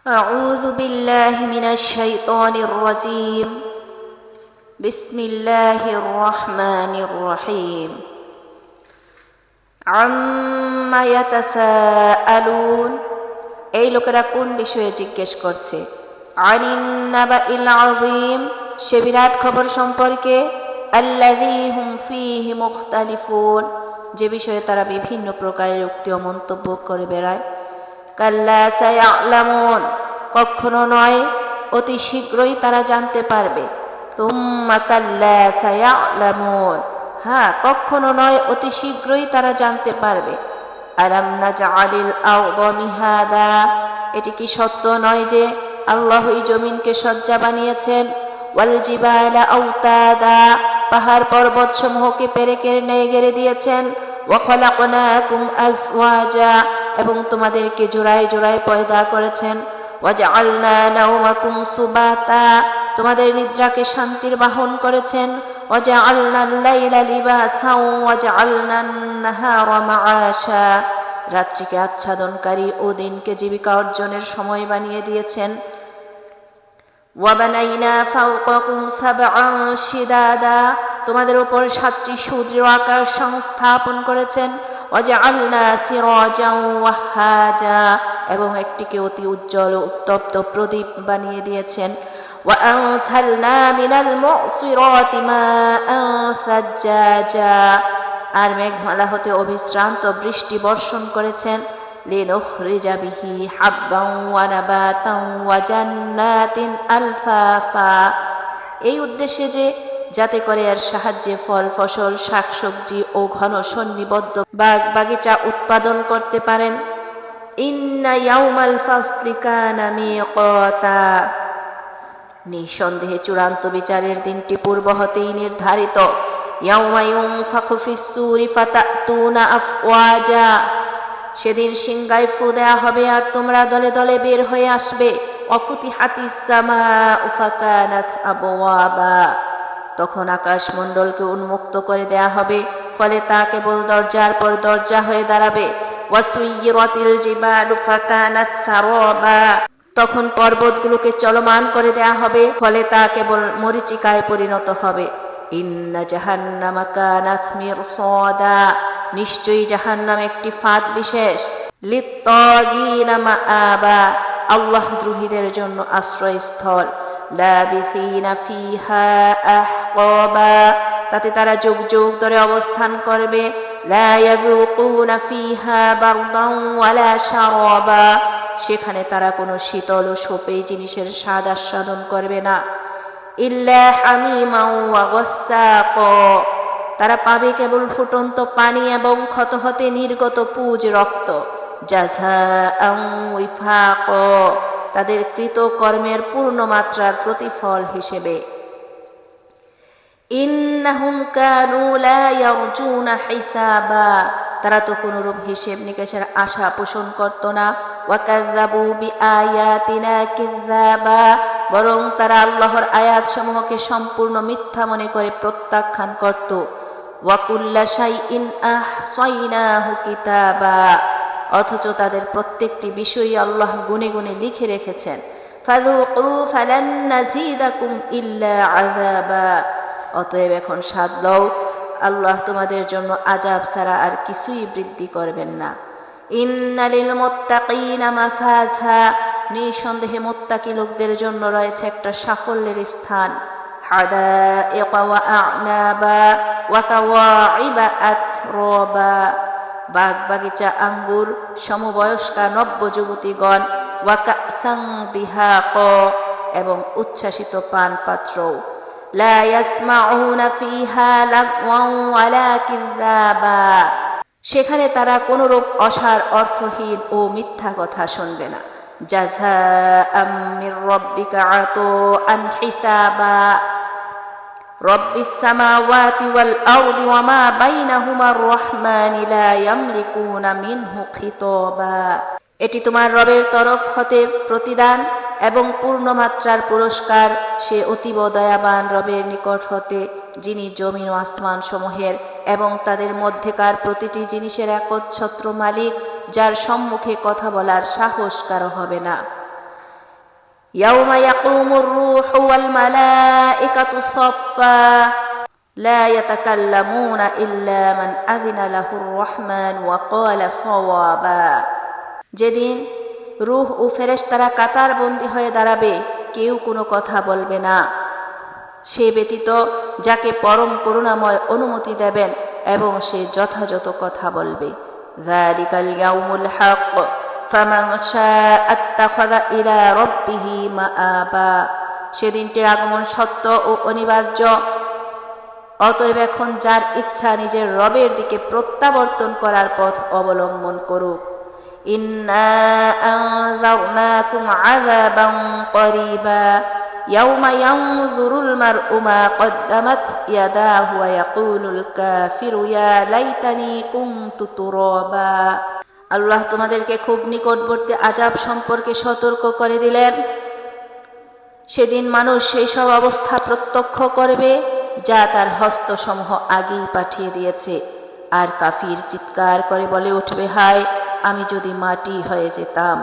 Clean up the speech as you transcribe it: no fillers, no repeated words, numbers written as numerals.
أعوذ بالله من الشيطان الرجيم بسم الله الرحمن الرحيم عما يتساءلون এই লোকেরা কোন বিষয়ে জিজ্ঞেস করছে? আনিন নাবাইল আযীম, সে বিরাট খবর সম্পর্কে। আল্লাযী হুম ফীহি মুখতালিফুন, যে বিষয়ে তারা বিভিন্ন প্রকারের উক্তি ও মন্তব্য করে বেড়ায়। কাল্লা সায়ালামুন, কখনো নয় অতি শীঘ্রই তারা জানতে পারবে। তুম্মা কাল্লা সায়ালামুন, হ্যাঁ কখনো নয় অতি শীঘ্রই তারা জানতে পারবে। আলাম নাজআলিল আরদা মিহাদা, এটি কি সত্য নয় যে আল্লাহই জমিনকে শয্যা বানিয়েছেন? ওয়াল জিবালা আওতাদা, পাহাড় পর্বত সমূহকে পেরেকের ন্যায় গেড়ে দিয়েছেন। ওয়া খালাকনাকুম আজওয়াজা, এবং তোমাদেরকে জোড়ায় জোড়ায় পয়দা করেছেন। ওয়া জাআলনা নাওমাকুম সুবাতা, তোমাদের নিদ্রাকে শান্তির বাহন করেছেন। ওয়া জাআলনাল লাইলা লিবাসাও ওয়া জাআলনান নাহারা মাআশা, রাত্রিকে আচ্ছাদনকারী ও দিনকে জীবিকা অর্জনের সময় বানিয়ে দিয়েছেন। ওয়া বানাইনা ফাওকাকুম সাবআন শিদাদা, তোমাদের উপর 7টি সুদৃঢ় আকাশ সংস্থাপন করেছেন। ওয়াজআলনা সিরাজাও ওয়াহাজা, এবং একটিকে অতি উজ্জ্বল ও উত্তপ্ত প্রদীপ বানিয়ে দিয়েছেন। ওয়া আনসালনা মিনাল মুসিরাতি মাআন সাজ্জাজা, আর মেঘমালা হতে অবিশ্রান্ত বৃষ্টি বর্ষণ করেছেন। লিনুখরিজা বিহি হাব্বান ওয়া নাবাতান ওয়া জান্নাতিন আলফাফা, এই উদ্দেশ্যে যে যাতে করে এর সাহায্যে ফল ফসল শাকসবজি ও ঘন সন্নিবদ্ধ বাগ বাগিচা উৎপাদন করতে পারেন। ইন্না ইয়াউমাল ফাসলি কানা মিকাতা, নিঃসন্দেহে চূড়ান্ত বিচারের দিনটি পূর্ব হতেই নির্ধারিত। ইয়াউমা ইউনফাখু ফিস-সূরি ফাতাতুনা আফওয়াজা, সেদিন সিংহায় ফু দেয়া হবে আর তোমরা দলে দলে বের হয়ে আসবে। ওয়াফুতিহাতিস সামাউ ফাকানাত আবওয়াবা, তখন আকাশমণ্ডলকে উন্মুক্ত করে দেয়া হবে, ফলে তা কেবল দরজার পর দরজা হয়ে দাঁড়াবে। ওয়াসুইরাতিল জিবালু ফাকানাত সারাবা, তখন পর্বতগুলোকে চলমান করে দেয়া হবে, ফলে তা কেবল মরীচিকায় পরিণত হবে। ইন্না জাহান্নামা কানাত মিরসাদা, নিশ্চয়ই জাহান্নাম একটি ফাঁদ বিশেষ। লিত্তাগিনা মাআবা, আল্লাহ দ্রোহীদের জন্য আশ্রয়স্থল। লাবিসিনা ফিহা আহকাবা, তাতে তারা যুগ যুগ ধরে অবস্থান করবে। লা ইয়াযুকুনা ফিহা বারদান ওয়ালা শারাবা, সেখানে তারা কোনো শীতল ও সোপেই জিনিসের স্বাদ আস্বাদন করবে না। ইল্লা হামিমান ওয়া গাসসাকা, তারা পাবে কেবল ফুটন্ত পানি এবং ক্ষত হতে নির্গত পুজ রক্ত। জাযাআন ওয়িফাকা, তাদের কৃত কর্মের পূর্ণ মাত্রার প্রতিফল হিসেবে। ইন্নাহুম কানু লা ইয়ারজুনা হিসাবা, তারা তো কোনরূপ হিসেব নিকেশের আশা পোষণ করত না। ওয়া কাযযাবু বিআয়াতিনা কিযাবা, বরং তারা আল্লাহর আয়াত সমূহকে সম্পূর্ণ মিথ্যা মনে করে প্রত্যাখ্যান করত। ওয়া কুল্লা শাইইন আহসাইনাহু কিতাবা, অথচ তাদের প্রত্যেকটি বিষয়ই আল্লাহ গুনে গুনে লিখে রেখেছেন। ফাযুকু ফালান নাযীদাকুম ইল্লা আযাবা, অতএব এখন স্বাদ লও, আল্লাহ তোমাদের জন্য আযাব ছাড়া আর কিছুই বৃদ্ধি করবেন না। ইন্না লিল মুত্তাকিনা মাফাযা, নিঃসন্দেহে মুত্তাকি লোকদের জন্য রয়েছে একটা সাফল্যের স্থান। হাদাইকা ওয়া আ'নাবা ওয়া কাওয়াইবা আতরাবা, বাগ বাগিচা আঙ্গুর সমবয়স্কা নব্য যুবতীগণ। ওয়া কাসান দিহাকা, এবং উচ্ছ্বাসিত পান পাত্র। লা ইয়াসমাউনা ফিহা লাগওয়ান ওয়ালা কিযাবা, সেখানে তারা কোনরূপ অসার অর্থহীন ও মিথ্যা কথা শুনবে না। জাযাআম মির রাব্বিকা আতাআন হিসাবা, রব্বিস সামাওয়াতি ওয়াল আরদি ওয়া মা বাইনাহুমার রহমানি লা ইয়ামলিকুনা মিনহু খিতাবা, এটি তোমার রবের তরফ হতে প্রতিদান এবং পূর্ণমাত্রার পুরস্কার। সে অতীব দয়াবান রবের নিকট হতে, যিনি জমিন ও আসমান সমূহের এবং তাদের মধ্যেকার প্রতিটি জিনিসের একচ্ছত্র মালিক, যার সম্মুখে কথা বলার সাহস কারো হবে না। ইয়াউমা ইয়াকুমুর রূহু ওয়াল মালাইকাতু সাফফা লা ইয়াতাকাল্লামুনা ইল্লা মান আযিনা লাহুর রহমান ওয়া ক্বালা সাওয়াবা। যেদিন রূহ ও ফেরেশতারা কাতারবন্দী হয়ে দাঁড়াবে, কেউ কোনো কথা বলবে না, সে ব্যতীত যাকে পরম করুণাময় অনুমতি দেবেন এবং সে যথাযথ কথা বলবে। যালিকাল ইয়াউমুল হক ফামান শাআ আত্তাখাযা ইলা রাব্বিহি মাআবা। সেদিনটির আগমন সত্য ও অনিবার্য, অতএব এখন যার ইচ্ছা নিজের রবের দিকে প্রত্যাবর্তন করার পথ অবলম্বন করুক। ইন্না আনযারনাকুম আযাবান করিবা ইয়াউমা ইয়ানযুরুল মার'উ মা কদ্দামাত ইয়াদাহু ওয়া ইয়াকুলুল কাফিরু ইয়া লাইতানি কুনতু তুরাবা। আল্লাহ তোমাদেরকে খুব নিকটবর্তী আযাব সম্পর্কে সতর্ক করে দিলেন। সেদিন মানুষ সেই সব অবস্থা প্রত্যক্ষ করবে যা তার হস্তসমূহ আগেই পাঠিয়ে দিয়েছে, আর কাফির চিৎকার করে বলে উঠবে, হায় আমি যদি মাটি হয়ে যেতাম।